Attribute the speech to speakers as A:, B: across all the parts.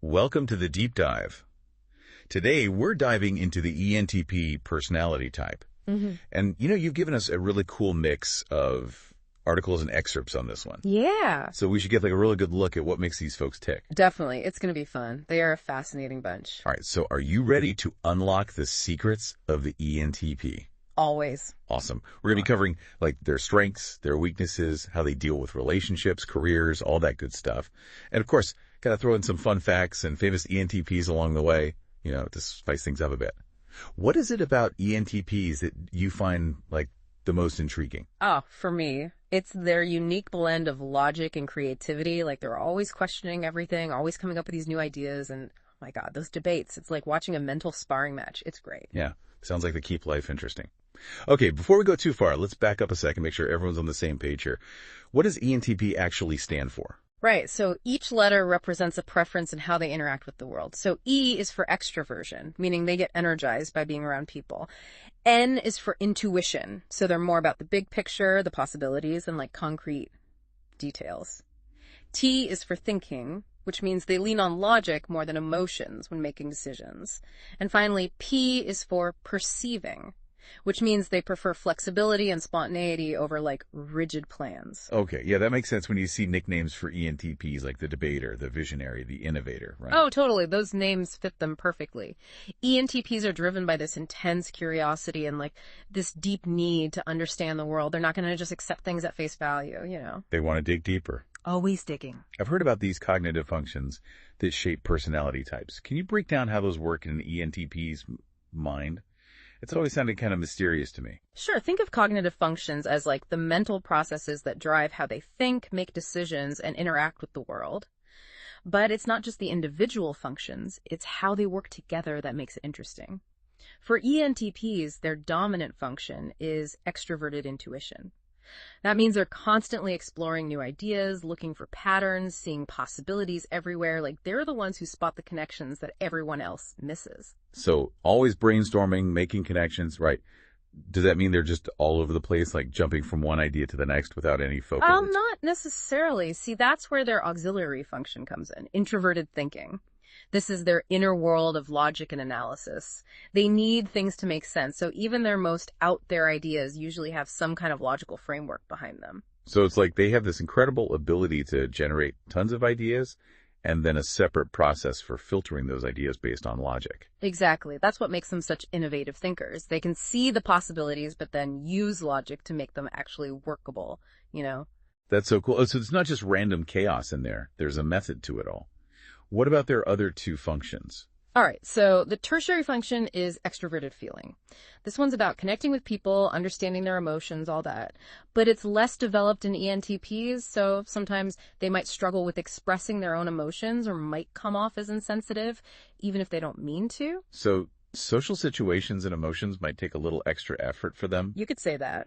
A: Welcome to the deep dive. Today, we're diving into the ENTP personality type. And, you've given us a really cool mix of articles and excerpts on this one.
B: Yeah.
A: So we should get a really good look at what makes these folks tick.
B: Definitely. It's going to be fun. They are a fascinating bunch.
A: All right, so are you ready to unlock the secrets of the ENTP?
B: Always.
A: Awesome. We're going to be covering their strengths, their weaknesses, how they deal with relationships, careers, all that good stuff. And of course, got to throw in some fun facts and famous ENTPs along the way, to spice things up a bit. What is it about ENTPs that you find the most intriguing?
B: Oh, for me, it's their unique blend of logic and creativity. They're always questioning everything, always coming up with these new ideas. And oh my God, those debates, it's like watching a mental sparring match. It's great.
A: Yeah. Sounds like they keep life interesting. Okay, before we go too far, let's back up a second, make sure everyone's on the same page here. What does ENTP actually stand for?
B: Right. So each letter represents a preference in how they interact with the world. So E is for extroversion, meaning they get energized by being around people. N is for intuition. So they're more about the big picture, the possibilities, and concrete details. T is for thinking, which means they lean on logic more than emotions when making decisions. And finally, P is for perceiving, which means they prefer flexibility and spontaneity over rigid plans.
A: Okay, yeah, that makes sense when you see nicknames for ENTPs like the Debator, the Visionary, the Innovator, right?
B: Oh, totally. Those names fit them perfectly. ENTPs are driven by this intense curiosity and this deep need to understand the world. They're not going to just accept things at face value,
A: They want to dig deeper.
B: Always digging.
A: I've heard about these cognitive functions that shape personality types. Can you break down how those work in an ENTP's mind? It's always sounded kind of mysterious to me.
B: Sure. Think of cognitive functions as the mental processes that drive how they think, make decisions, and interact with the world. But it's not just the individual functions, it's how they work together that makes it interesting. For ENTPs, their dominant function is extroverted intuition. That means they're constantly exploring new ideas, looking for patterns, seeing possibilities everywhere. They're the ones who spot the connections that everyone else misses.
A: So always brainstorming, making connections, right? Does that mean they're just all over the place, jumping from one idea to the next without any focus?
B: Not necessarily. See, that's where their auxiliary function comes in, introverted thinking. This is their inner world of logic and analysis. They need things to make sense, so even their most out there ideas usually have some kind of logical framework behind them.
A: So it's they have this incredible ability to generate tons of ideas and then a separate process for filtering those ideas based on logic.
B: Exactly. That's what makes them such innovative thinkers. They can see the possibilities, but then use logic to make them actually workable,
A: That's so cool. Oh, so it's not just random chaos in there. There's a method to it all. What about their other two functions?
B: All right, so the tertiary function is extroverted feeling. This one's about connecting with people, understanding their emotions, all that. But it's less developed in ENTPs, so sometimes they might struggle with expressing their own emotions or might come off as insensitive, even if they don't mean to.
A: So social situations and emotions might take a little extra effort for them?
B: You could say that.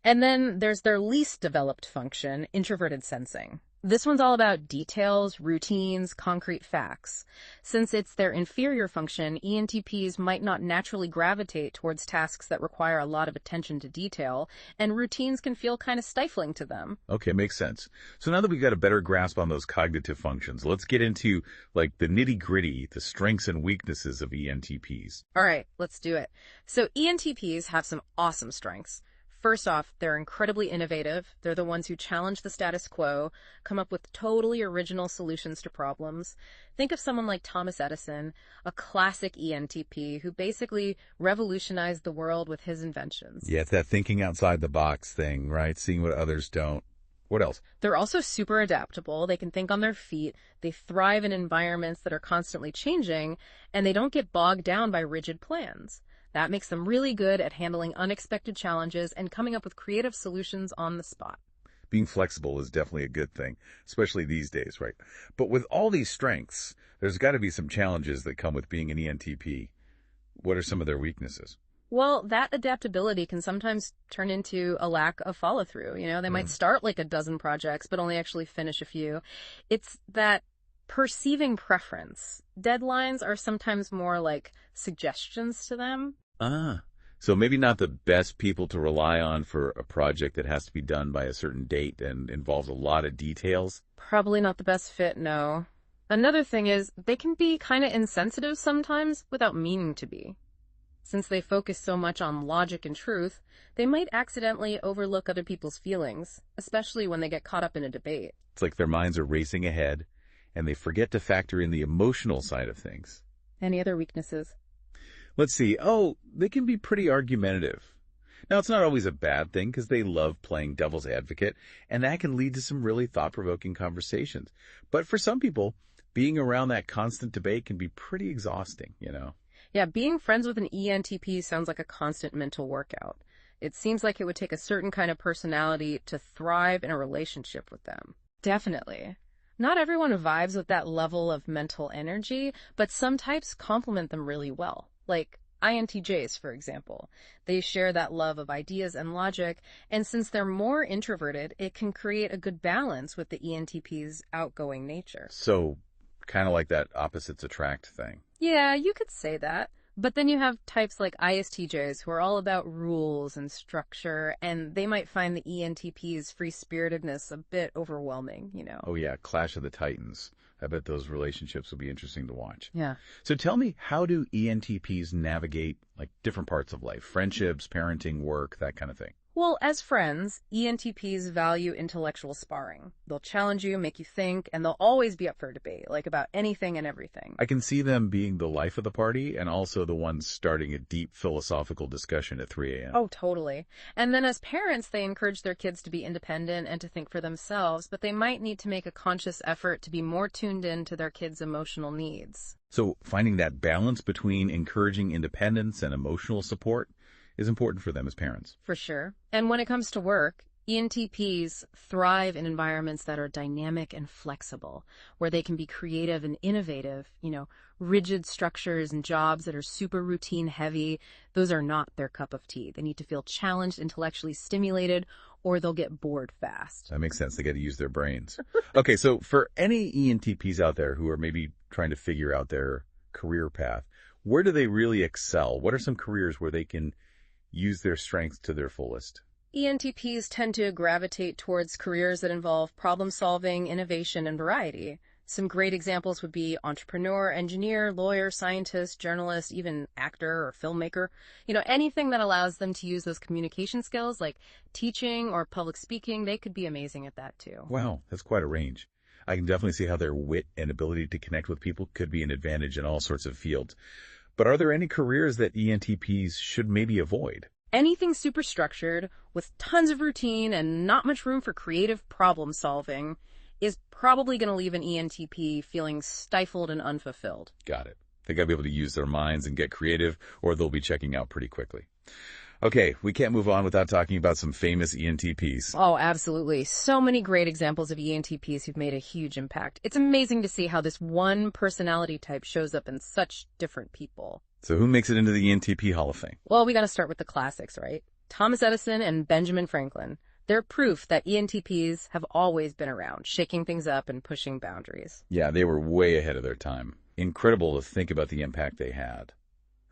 B: And then there's their least developed function, introverted sensing. This one's all about details, routines, concrete facts. Since it's their inferior function, ENTPs might not naturally gravitate towards tasks that require a lot of attention to detail, and routines can feel kind of stifling to them.
A: Okay, makes sense. So now that we've got a better grasp on those cognitive functions, let's get into the nitty-gritty, the strengths and weaknesses of ENTPs.
B: All right, let's do it. So ENTPs have some awesome strengths. First off, they're incredibly innovative. They're the ones who challenge the status quo, come up with totally original solutions to problems. Think of someone like Thomas Edison, a classic ENTP who basically revolutionized the world with his inventions.
A: Yeah, it's that thinking outside the box thing, right? Seeing what others don't. What else?
B: They're also super adaptable. They can think on their feet. They thrive in environments that are constantly changing, and they don't get bogged down by rigid plans. That makes them really good at handling unexpected challenges and coming up with creative solutions on the spot.
A: Being flexible is definitely a good thing, especially these days, right? But with all these strengths, there's got to be some challenges that come with being an ENTP. What are some of their weaknesses?
B: Well, that adaptability can sometimes turn into a lack of follow-through. They might start a dozen projects, but only actually finish a few. It's that perceiving preference. Deadlines are sometimes more like suggestions to them.
A: So maybe not the best people to rely on for a project that has to be done by a certain date and involves a lot of details.
B: Probably not the best fit, no. Another thing is they can be kind of insensitive sometimes without meaning to be. Since they focus so much on logic and truth, they might accidentally overlook other people's feelings, especially when they get caught up in a debate.
A: It's like their minds are racing ahead, and they forget to factor in the emotional side of things.
B: Any other weaknesses?
A: Let's see. Oh, they can be pretty argumentative. Now, it's not always a bad thing because they love playing devil's advocate, and that can lead to some really thought-provoking conversations. But for some people, being around that constant debate can be pretty exhausting, you know?
B: Yeah, being friends with an ENTP sounds like a constant mental workout. It seems like it would take a certain kind of personality to thrive in a relationship with them. Definitely. Not everyone vibes with that level of mental energy, but some types complement them really well. Like INTJs, for example. They share that love of ideas and logic, and since they're more introverted, it can create a good balance with the ENTP's outgoing nature.
A: So, kind of like that opposites attract thing.
B: Yeah, you could say that. But then you have types like ISTJs who are all about rules and structure, and they might find the ENTP's free-spiritedness a bit overwhelming, you know.
A: Oh yeah, Clash of the Titans. I bet those relationships will be interesting to watch.
B: Yeah.
A: So tell me, how do ENTPs navigate like different parts of life? Friendships, parenting, work, that kind of thing.
B: Well, as friends, ENTPs value intellectual sparring. They'll challenge you, make you think, and they'll always be up for a debate, like about anything and everything.
A: I can see them being the life of the party and also the ones starting a deep philosophical discussion at 3 a.m.
B: Oh, totally. And then as parents, they encourage their kids to be independent and to think for themselves, but they might need to make a conscious effort to be more tuned in to their kids' emotional needs.
A: So finding that balance between encouraging independence and emotional support is important for them as parents.
B: For sure. And when it comes to work, ENTPs thrive in environments that are dynamic and flexible, where they can be creative and innovative. Rigid structures and jobs that are super routine heavy, those are not their cup of tea. They need to feel challenged, intellectually stimulated, or they'll get bored fast.
A: That makes sense. They got to use their brains. Okay, so for any ENTPs out there who are maybe trying to figure out their career path, where do they really excel? What are some careers where they can use their strengths to their fullest?
B: ENTPs tend to gravitate towards careers that involve problem-solving, innovation, and variety. Some great examples would be entrepreneur, engineer, lawyer, scientist, journalist, even actor or filmmaker. Anything that allows them to use those communication skills like teaching or public speaking, they could be amazing at that too.
A: Wow, that's quite a range. I can definitely see how their wit and ability to connect with people could be an advantage in all sorts of fields. But are there any careers that ENTPs should maybe avoid?
B: Anything super structured, with tons of routine and not much room for creative problem solving, is probably going to leave an ENTP feeling stifled and unfulfilled.
A: Got it. They got to be able to use their minds and get creative, or they'll be checking out pretty quickly. Okay, we can't move on without talking about some famous ENTPs.
B: Oh, absolutely. So many great examples of ENTPs who've made a huge impact. It's amazing to see how this one personality type shows up in such different people.
A: So who makes it into the ENTP Hall of Fame?
B: Well, we got to start with the classics, right? Thomas Edison and Benjamin Franklin. They're proof that ENTPs have always been around, shaking things up and pushing boundaries.
A: Yeah, they were way ahead of their time. Incredible to think about the impact they had.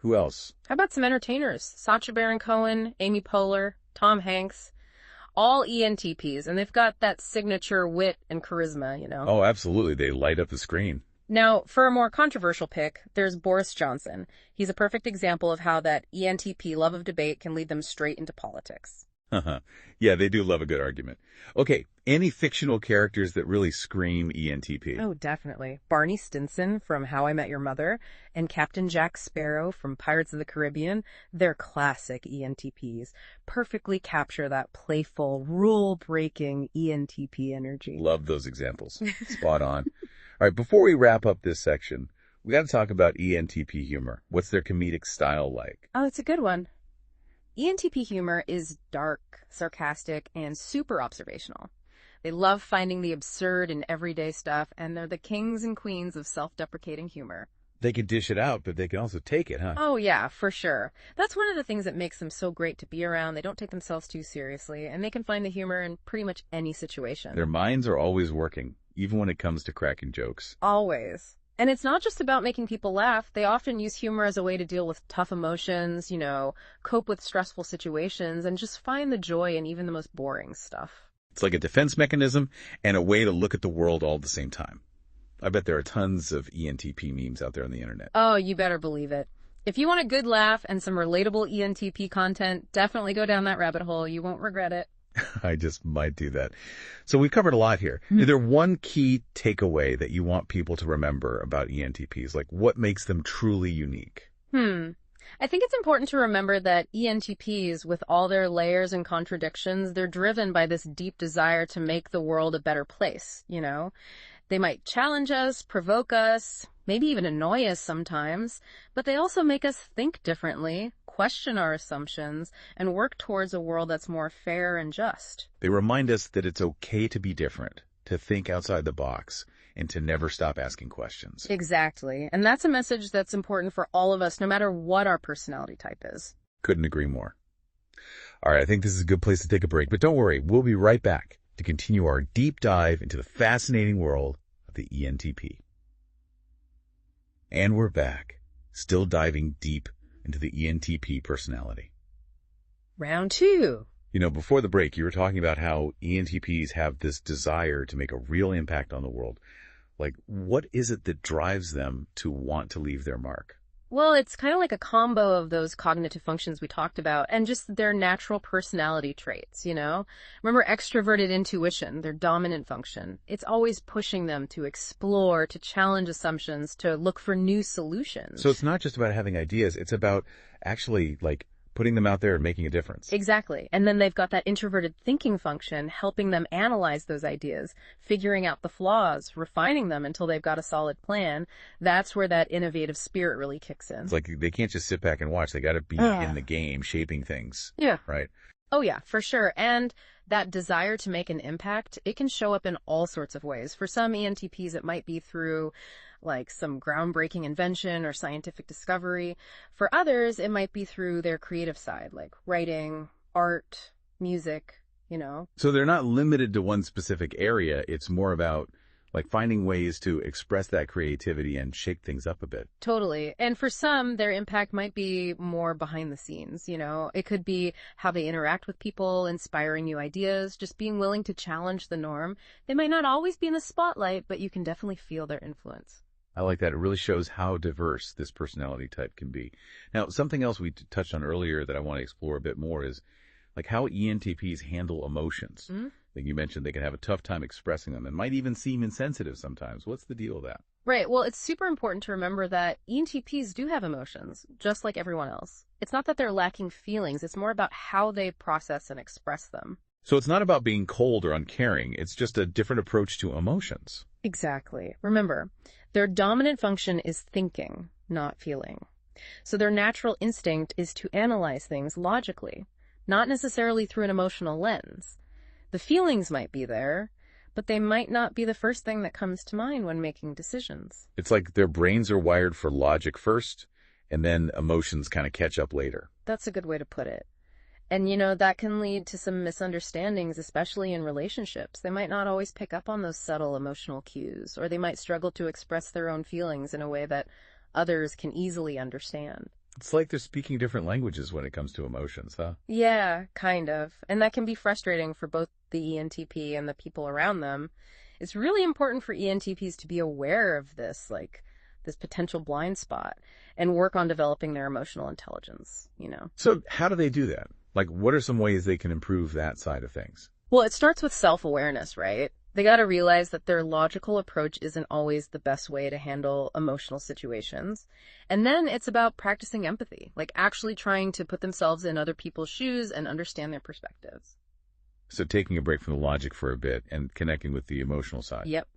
A: Who else?
B: How about some entertainers? Sacha Baron Cohen, Amy Poehler, Tom Hanks. All ENTPs, and they've got that signature wit and charisma,
A: Oh, absolutely. They light up the screen.
B: Now, for a more controversial pick, there's Boris Johnson. He's a perfect example of how that ENTP love of debate can lead them straight into politics.
A: Yeah, they do love a good argument. Okay, any fictional characters that really scream ENTP?
B: Oh, definitely. Barney Stinson from How I Met Your Mother and Captain Jack Sparrow from Pirates of the Caribbean, they're classic ENTPs. Perfectly capture that playful, rule-breaking ENTP energy.
A: Love those examples. Spot on. All right, before we wrap up this section, we got to talk about ENTP humor. What's their comedic style like?
B: Oh, it's a good one. ENTP humor is dark, sarcastic, and super observational. They love finding the absurd in everyday stuff, and they're the kings and queens of self-deprecating humor.
A: They can dish it out, but they can also take it, huh?
B: Oh, yeah, for sure. That's one of the things that makes them so great to be around. They don't take themselves too seriously, and they can find the humor in pretty much any situation.
A: Their minds are always working, even when it comes to cracking jokes.
B: Always. And it's not just about making people laugh. They often use humor as a way to deal with tough emotions, cope with stressful situations, and just find the joy in even the most boring stuff.
A: It's like a defense mechanism and a way to look at the world all at the same time. I bet there are tons of ENTP memes out there on the internet.
B: Oh, you better believe it. If you want a good laugh and some relatable ENTP content, definitely go down that rabbit hole. You won't regret it.
A: I just might do that. So we've covered a lot here. Is there one key takeaway that you want people to remember about ENTPs? Like, what makes them truly unique?
B: I think it's important to remember that ENTPs, with all their layers and contradictions, they're driven by this deep desire to make the world a better place, you know? They might challenge us, provoke us, maybe even annoy us sometimes, but they also make us think differently, question our assumptions, and work towards a world that's more fair and just.
A: They remind us that it's okay to be different, to think outside the box, and to never stop asking questions.
B: Exactly. And that's a message that's important for all of us, no matter what our personality type is.
A: Couldn't agree more. All right, I think this is a good place to take a break, but don't worry, we'll be right back to continue our deep dive into the fascinating world of the ENTP. And we're back, still diving deep into the ENTP personality.
B: Round 2.
A: You know, before the break, you were talking about how ENTPs have this desire to make a real impact on the world. Like, what is it that drives them to want to leave their mark?
B: Well, it's kind of like a combo of those cognitive functions we talked about and just their natural personality traits, you know? Remember extroverted intuition, their dominant function. It's always pushing them to explore, to challenge assumptions, to look for new solutions.
A: So it's not just about having ideas, it's about actually, like, putting them out there and making a difference.
B: Exactly. And then they've got that introverted thinking function helping them analyze those ideas, figuring out the flaws, refining them until they've got a solid plan. That's where that innovative spirit really kicks in.
A: It's like they can't just sit back and watch. They got to be in the game, shaping things.
B: Yeah.
A: Right?
B: Oh, yeah, for sure. And that desire to make an impact, it can show up in all sorts of ways. For some ENTPs, it might be through like some groundbreaking invention or scientific discovery. For others, it might be through their creative side, like writing, art, music, you know.
A: So they're not limited to one specific area. It's more about like finding ways to express that creativity and shake things up a bit.
B: Totally. And for some, their impact might be more behind the scenes, you know. It could be how they interact with people, inspiring new ideas, just being willing to challenge the norm. They might not always be in the spotlight, but you can definitely feel their influence.
A: I like that. It really shows how diverse this personality type can be. Now, something else we touched on earlier that I want to explore a bit more is like how ENTPs handle emotions. Like you mentioned, they can have a tough time expressing them and might even seem insensitive sometimes. What's the deal with that?
B: Right. Well, it's super important to remember that ENTPs do have emotions, just like everyone else. It's not that they're lacking feelings. It's more about how they process and express them.
A: So it's not about being cold or uncaring. It's just a different approach to emotions.
B: Exactly. Remember, their dominant function is thinking, not feeling. So their natural instinct is to analyze things logically, not necessarily through an emotional lens. The feelings might be there, but they might not be the first thing that comes to mind when making decisions.
A: It's like their brains are wired for logic first, and then emotions kind of catch up later.
B: That's a good way to put it. And, you know, that can lead to some misunderstandings, especially in relationships. They might not always pick up on those subtle emotional cues, or they might struggle to express their own feelings in a way that others can easily understand.
A: It's like they're speaking different languages when it comes to emotions, huh?
B: Yeah, kind of. And that can be frustrating for both the ENTP and the people around them. It's really important for ENTPs to be aware of this, like this potential blind spot, and work on developing their emotional intelligence, you know.
A: So how do they do that? Like, what are some ways they can improve that side of things?
B: Well, it starts with self-awareness, right? They got to realize that their logical approach isn't always the best way to handle emotional situations. And then it's about practicing empathy, like actually trying to put themselves in other people's shoes and understand their perspectives.
A: So taking a break from the logic for a bit and connecting with the emotional side.
B: Yep.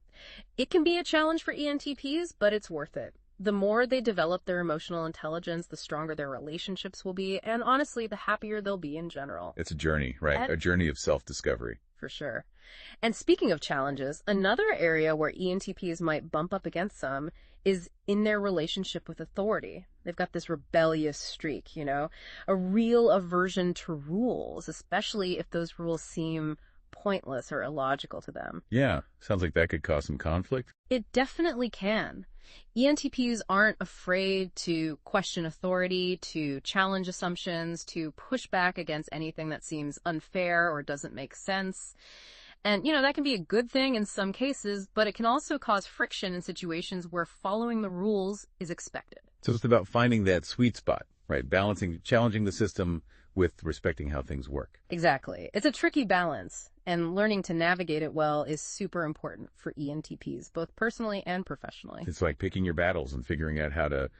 B: It can be a challenge for ENTPs, but it's worth it. The more they develop their emotional intelligence, the stronger their relationships will be, and honestly, the happier they'll be in general.
A: It's a journey, right? A journey of self-discovery.
B: For sure. And speaking of challenges, another area where ENTPs might bump up against some is in their relationship with authority. They've got this rebellious streak, you know, a real aversion to rules, especially if those rules seem pointless or illogical to them.
A: Yeah, sounds like that could cause some conflict.
B: It definitely can. ENTPs aren't afraid to question authority, to challenge assumptions, to push back against anything that seems unfair or doesn't make sense. And, that can be a good thing in some cases, but it can also cause friction in situations where following the rules is expected.
A: So it's about finding that sweet spot, right? Balancing, challenging the system with respecting how things work.
B: Exactly. It's a tricky balance, and learning to navigate it well is super important for ENTPs, both personally and professionally.
A: It's like picking your battles and figuring out how to,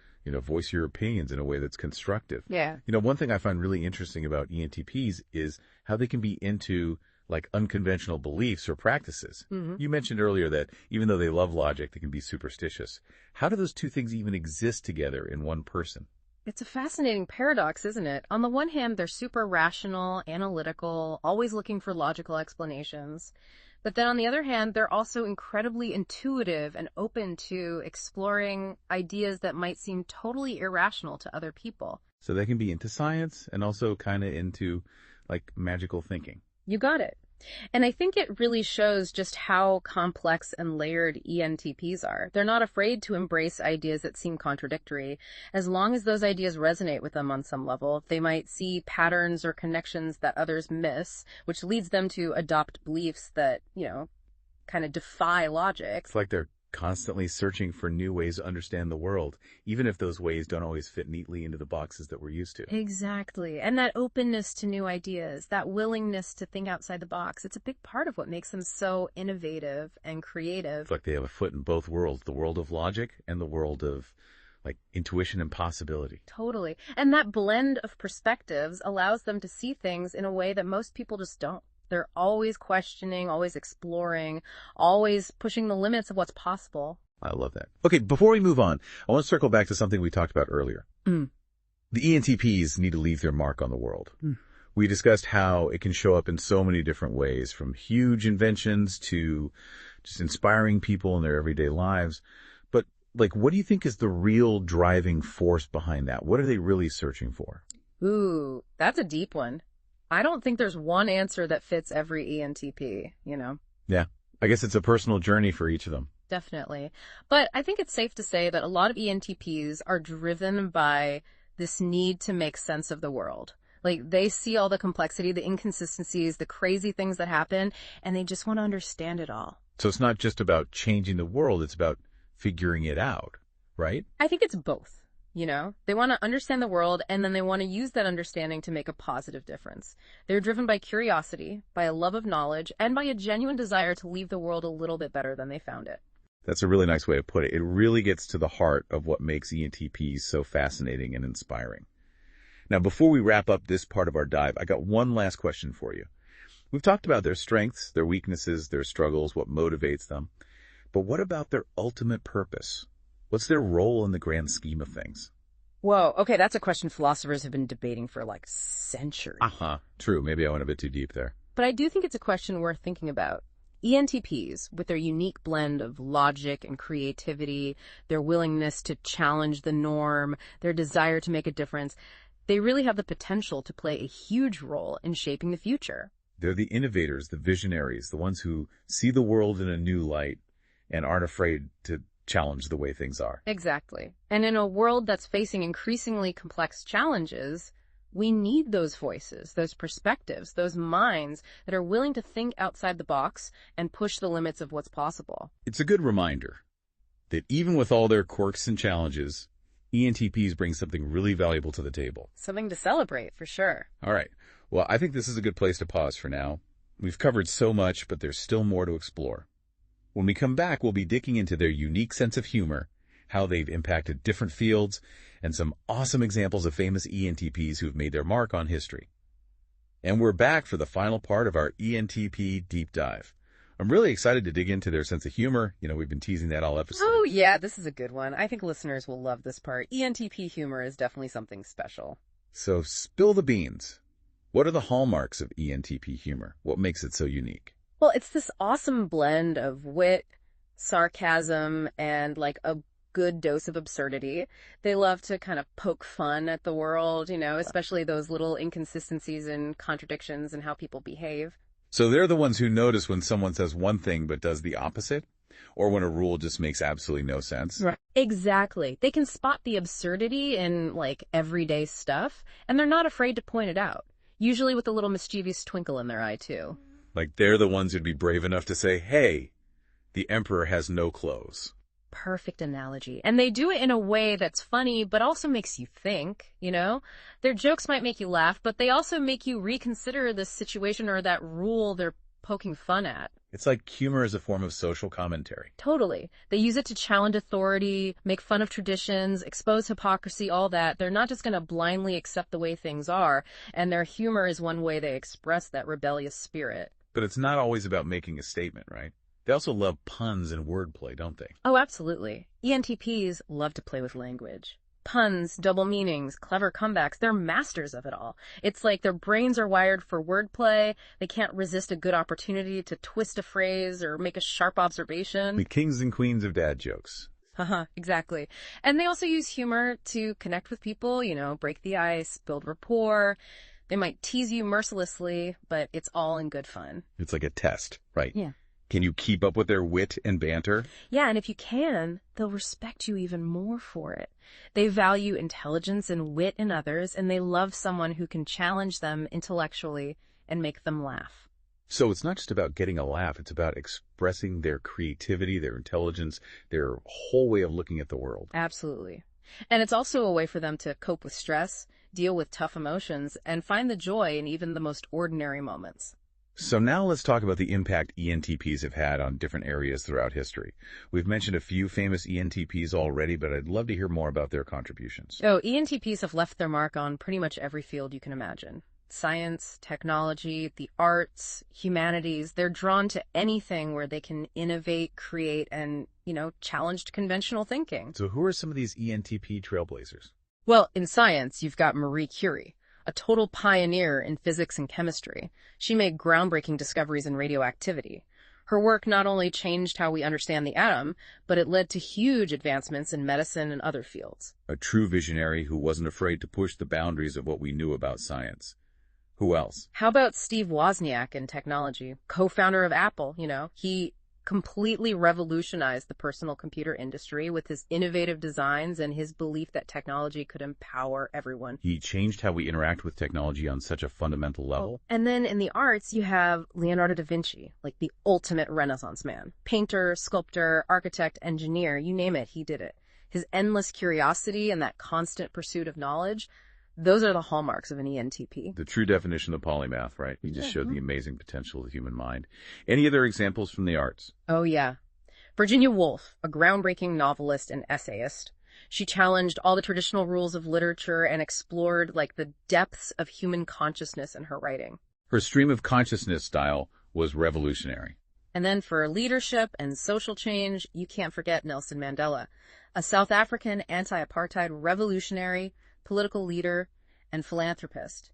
A: voice your opinions in a way that's constructive.
B: Yeah.
A: One thing I find really interesting about ENTPs is how they can be into like unconventional beliefs or practices.
B: Mm-hmm.
A: You mentioned earlier that even though they love logic, they can be superstitious. How do those two things even exist together in one person?
B: It's a fascinating paradox, isn't it? On the one hand, they're super rational, analytical, always looking for logical explanations. But then on the other hand, they're also incredibly intuitive and open to exploring ideas that might seem totally irrational to other people.
A: So they can be into science and also kind of into like magical thinking.
B: You got it. And I think it really shows just how complex and layered ENTPs are. They're not afraid to embrace ideas that seem contradictory. As long as those ideas resonate with them on some level, they might see patterns or connections that others miss, which leads them to adopt beliefs that, kind of defy logic.
A: It's like they're constantly searching for new ways to understand the world, even if those ways don't always fit neatly into the boxes that we're used to.
B: Exactly. And that openness to new ideas, that willingness to think outside the box, it's a big part of what makes them so innovative and creative.
A: It's like they have a foot in both worlds, the world of logic and the world of like intuition and possibility.
B: Totally. And that blend of perspectives allows them to see things in a way that most people just don't. They're always questioning, always exploring, always pushing the limits of what's possible.
A: I love that. Okay, before we move on, I want to circle back to something we talked about earlier.
B: Mm.
A: The ENTPs need to leave their mark on the world. We discussed how it can show up in so many different ways, from huge inventions to just inspiring people in their everyday lives. But, what do you think is the real driving force behind that? What are they really searching for?
B: Ooh, that's a deep one. I don't think there's one answer that fits every ENTP,
A: Yeah, I guess it's a personal journey for each of them.
B: Definitely. But I think it's safe to say that a lot of ENTPs are driven by this need to make sense of the world. Like, they see all the complexity, the inconsistencies, the crazy things that happen, and they just want to understand it all.
A: So it's not just about changing the world, it's about figuring it out, right?
B: I think it's both. They want to understand the world, and then they want to use that understanding to make a positive difference. They're driven by curiosity, by a love of knowledge, and by a genuine desire to leave the world a little bit better than they found it.
A: That's a really nice way to put it. It really gets to the heart of what makes ENTPs so fascinating and inspiring. Now, before we wrap up this part of our dive, I got one last question for you. We've talked about their strengths, their weaknesses, their struggles, what motivates them. But what about their ultimate purpose? What's their role in the grand scheme of things?
B: Whoa, okay, that's a question philosophers have been debating for centuries.
A: True, maybe I went a bit too deep there.
B: But I do think it's a question worth thinking about. ENTPs, with their unique blend of logic and creativity, their willingness to challenge the norm, their desire to make a difference, they really have the potential to play a huge role in shaping the future.
A: They're the innovators, the visionaries, the ones who see the world in a new light and aren't afraid to challenge the way things are.
B: Exactly. And in a world that's facing increasingly complex challenges, we need those voices, those perspectives, those minds that are willing to think outside the box and push the limits of what's possible.
A: It's a good reminder that even with all their quirks and challenges, ENTPs bring something really valuable to the table.
B: Something to celebrate, for sure.
A: All right. Well, I think this is a good place to pause for now. We've covered so much, but there's still more to explore. When we come back, we'll be digging into their unique sense of humor, how they've impacted different fields, and some awesome examples of famous ENTPs who've made their mark on history. And we're back for the final part of our ENTP deep dive. I'm really excited to dig into their sense of humor. We've been teasing that all episode.
B: Oh, yeah, this is a good one. I think listeners will love this part. ENTP humor is definitely something special.
A: So spill the beans. What are the hallmarks of ENTP humor? What makes it so unique?
B: Well, it's this awesome blend of wit, sarcasm, and a good dose of absurdity. They love to kind of poke fun at the world, especially those little inconsistencies and contradictions in how people behave.
A: So they're the ones who notice when someone says one thing but does the opposite, or when a rule just makes absolutely no sense.
B: Right. Exactly. They can spot the absurdity in everyday stuff, and they're not afraid to point it out, usually with a little mischievous twinkle in their eye, too.
A: Like they're the ones who'd be brave enough to say, hey, the emperor has no clothes.
B: Perfect analogy. And they do it in a way that's funny, but also makes you think, you know? Their jokes might make you laugh, but they also make you reconsider the situation or that rule they're poking fun at.
A: It's like humor is a form of social commentary.
B: Totally. They use it to challenge authority, make fun of traditions, expose hypocrisy, all that. They're not just going to blindly accept the way things are, and their humor is one way they express that rebellious spirit.
A: But it's not always about making a statement, right? They also love puns and wordplay, don't they?
B: Oh, absolutely. ENTPs love to play with language. Puns, double meanings, clever comebacks, they're masters of it all. It's like their brains are wired for wordplay. They can't resist a good opportunity to twist a phrase or make a sharp observation.
A: The kings and queens of dad jokes.
B: Haha, exactly. And they also use humor to connect with people, you know, break the ice, build rapport. They might tease you mercilessly, but it's all in good fun.
A: It's like a test, right?
B: Yeah.
A: Can you keep up with their wit and banter?
B: Yeah, and if you can, they'll respect you even more for it. They value intelligence and wit in others, and they love someone who can challenge them intellectually and make them laugh.
A: So it's not just about getting a laugh, it's about expressing their creativity, their intelligence, their whole way of looking at the world.
B: Absolutely. And it's also a way for them to cope with stress, deal with tough emotions, and find the joy in even the most ordinary moments.
A: So now let's talk about the impact ENTPs have had on different areas throughout history. We've mentioned a few famous ENTPs already, but I'd love to hear more about their contributions.
B: Oh, ENTPs have left their mark on pretty much every field you can imagine. Science, technology, the arts, humanities, they're drawn to anything where they can innovate, create, and, challenge conventional thinking.
A: So who are some of these ENTP trailblazers?
B: Well, in science, you've got Marie Curie, a total pioneer in physics and chemistry. She made groundbreaking discoveries in radioactivity. Her work not only changed how we understand the atom, but it led to huge advancements in medicine and other fields.
A: A true visionary who wasn't afraid to push the boundaries of what we knew about science. Who else?
B: How about Steve Wozniak in technology, co-founder of Apple? He completely revolutionized the personal computer industry with his innovative designs and his belief that technology could empower everyone.
A: He changed how we interact with technology on such a fundamental level.
B: And then in the arts, you have Leonardo da Vinci, like the ultimate Renaissance man. Painter, sculptor, architect, engineer, you name it, he did it. His endless curiosity and that constant pursuit of knowledge, those are the hallmarks of an ENTP.
A: The true definition of polymath, right? He just showed the amazing potential of the human mind. Any other examples from the arts?
B: Oh, yeah. Virginia Woolf, a groundbreaking novelist and essayist. She challenged all the traditional rules of literature and explored, the depths of human consciousness in her writing.
A: Her stream of consciousness style was revolutionary.
B: And then for leadership and social change, you can't forget Nelson Mandela, a South African anti-apartheid revolutionary, political leader, and philanthropist.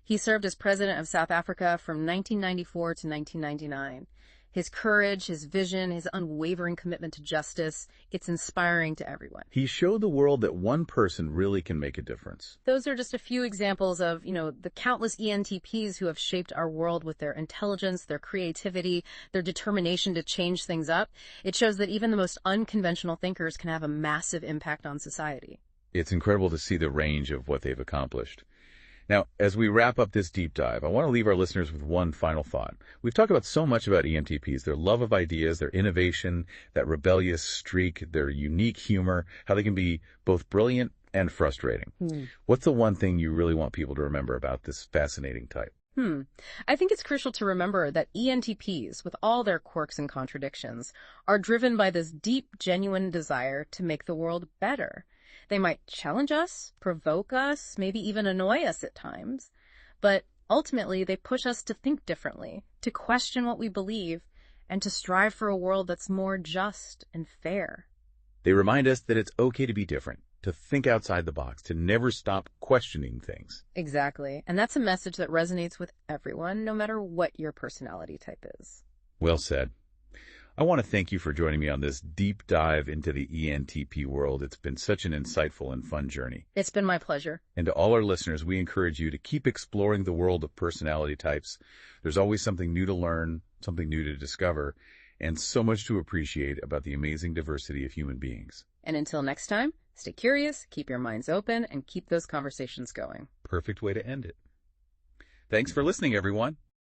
B: He served as president of South Africa from 1994 to 1999. His courage, his vision, his unwavering commitment to justice, it's inspiring to everyone.
A: He showed the world that one person really can make a difference.
B: Those are just a few examples of, the countless ENTPs who have shaped our world with their intelligence, their creativity, their determination to change things up. It shows that even the most unconventional thinkers can have a massive impact on society.
A: It's incredible to see the range of what they've accomplished. Now, as we wrap up this deep dive, I want to leave our listeners with one final thought. We've talked about so much about ENTPs, their love of ideas, their innovation, that rebellious streak, their unique humor, how they can be both brilliant and frustrating. What's the one thing you really want people to remember about this fascinating type?
B: I think it's crucial to remember that ENTPs, with all their quirks and contradictions, are driven by this deep, genuine desire to make the world better. They might challenge us, provoke us, maybe even annoy us at times, but ultimately they push us to think differently, to question what we believe, and to strive for a world that's more just and fair.
A: They remind us that it's okay to be different, to think outside the box, to never stop questioning things.
B: Exactly, and that's a message that resonates with everyone, no matter what your personality type is.
A: Well said. I want to thank you for joining me on this deep dive into the ENTP world. It's been such an insightful and fun journey.
B: It's been my pleasure.
A: And to all our listeners, we encourage you to keep exploring the world of personality types. There's always something new to learn, something new to discover, and so much to appreciate about the amazing diversity of human beings.
B: And until next time, stay curious, keep your minds open, and keep those conversations going.
A: Perfect way to end it. Thanks for listening, everyone.